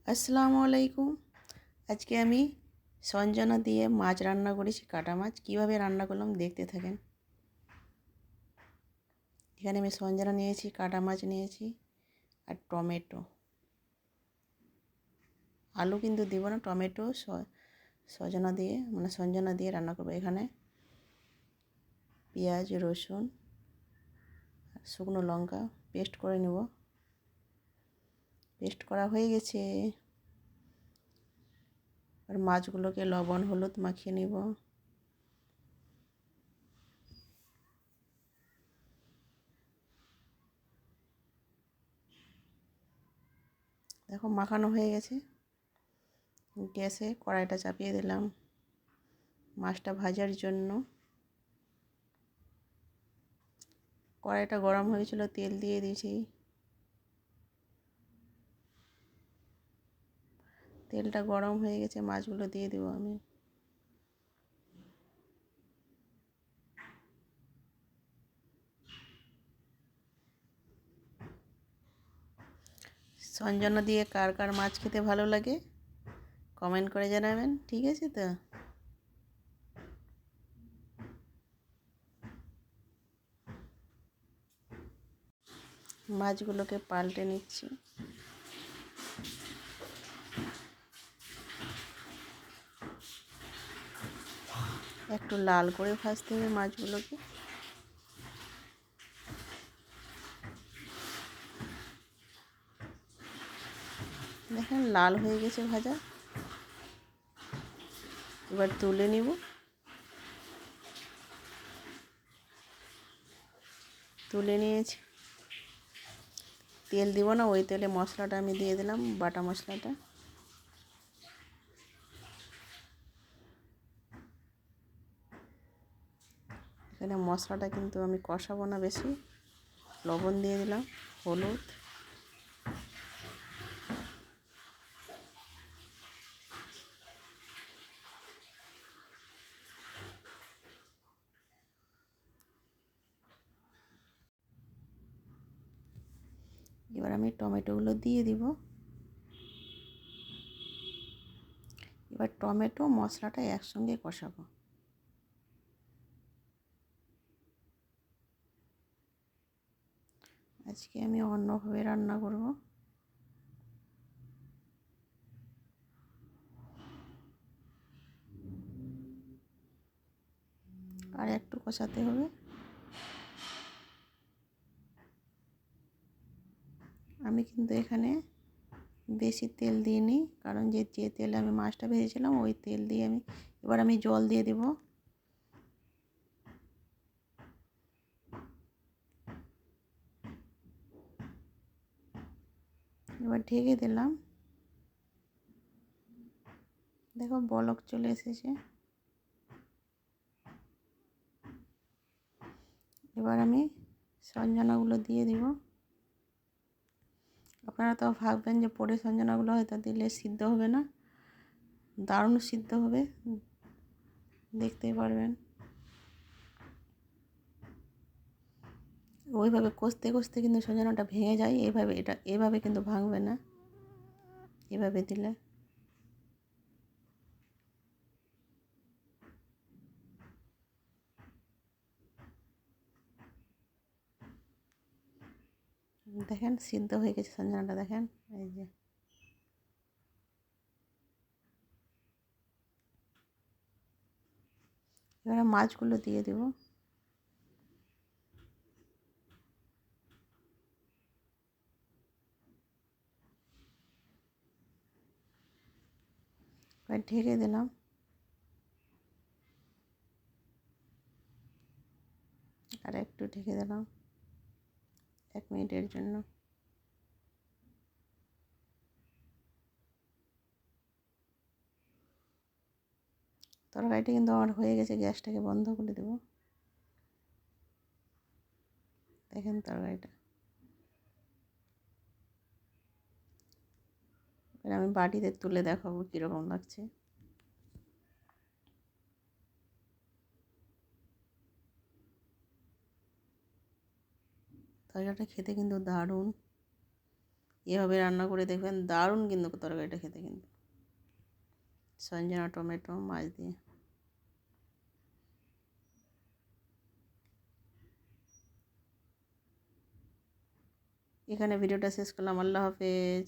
আসসালামু আলাইকুম। আজকে আমি সঞ্জনা দিয়ে মাছ রান্না করেছি, কাটা মাছ। কীভাবে রান্না করলাম দেখতে থাকেন। এখানে আমি সঞ্জনা নিয়েছি, কাটা মাছ নিয়েছি আর টমেটো। আলু কিন্তু দিব না, টমেটো সজনা দিয়ে সঞ্জনা দিয়ে রান্না করবো। এখানে পেঁয়াজ, রসুন, শুকনো লঙ্কা পেস্ট করে নেব। পেস্ট করা হয়ে গেছে। আর মাছগুলোকে লবণ হলুদ মাখিয়ে নেব। দেখো মাখানো হয়ে গেছে। গ্যাসে কড়াইটা চাপিয়ে দিলাম মাছটা ভাজার জন্য। কড়াইটা গরম হয়েছিল, তেল দিয়ে দিয়েছি। তেলটা গরম হয়ে গেছে, মাছগুলো দিয়ে দেবো আমি। সঞ্জনা দিয়ে কার কার মাছ খেতে ভালো লাগে কমেন্ট করে জানাবেন, ঠিক আছে তো? মাছগুলোকে পাল্টে নিচ্ছি। একটু লাল করে ভাজতে হবে মাছগুলোকে। দেখেন লাল হয়ে গেছে ভাজা। এবার তুলে নিব। তুলে নিয়েছি। তেল দিব না, ওই তেলে মশলাটা আমি দিয়ে দিলাম, বাটা মশলাটা। এখানে মশলাটা কিন্তু আমি কষাবো না বেশি। লবণ দিয়ে দিলাম, হলুদ। এবার আমি টমেটোগুলো দিয়ে দিব। এবার টমেটো মশলাটা একসঙ্গে কষাবো। আজকে আমি অন্যভাবে রান্না করব। আর একটু কষাতে হবে। আমি কিন্তু এখানে বেশি তেল দিইনি, কারণ যে তেলে আমি মাছটা ভেজেছিলাম ওই তেল দিয়ে আমি এবার জল দিয়ে দেব। এবার ঢেকে দিলাম। দেখো বলক চলে এসেছে। এবার আমি সঞ্জনাগুলো দিয়ে দিব। আপনারা তো ভাববেন যে পরে সঞ্জনাগুলো হয়তো দিলে সিদ্ধ হবে না, দারুণ সিদ্ধ হবে, দেখতেই পারবেন। ওইভাবে কষতে কষতে কিন্তু সঞ্জনাটা ভেঙে যায়। এভাবে কিন্তু ভাঙবে না, এভাবে দিলে। দেখেন সিদ্ধ হয়ে গেছে সঞ্জনাটা, দেখেন এই যে। এবার মাছগুলো দিয়ে দেব। এবার ঢেকে দিলাম। আর একটু ঢেকে দিলাম 1 মিনিটের জন্য। তরকারিটা কিন্তু আমার হয়ে গেছে, গ্যাসটাকে বন্ধ করে দেব। দেখেন তরকারিটা। এবার আমি বাটিতে তুলে দেখাবো কীরকম লাগছে। তরকারিটা খেতে কিন্তু দারুণ। এভাবে রান্না করে দেখবেন, দারুণ কিন্তু তরকারিটা খেতে কিন্তু। সঞ্জনা টমেটো মাছ দিয়ে। এখানে ভিডিওটা শেষ করলাম। আল্লাহ হাফেজ।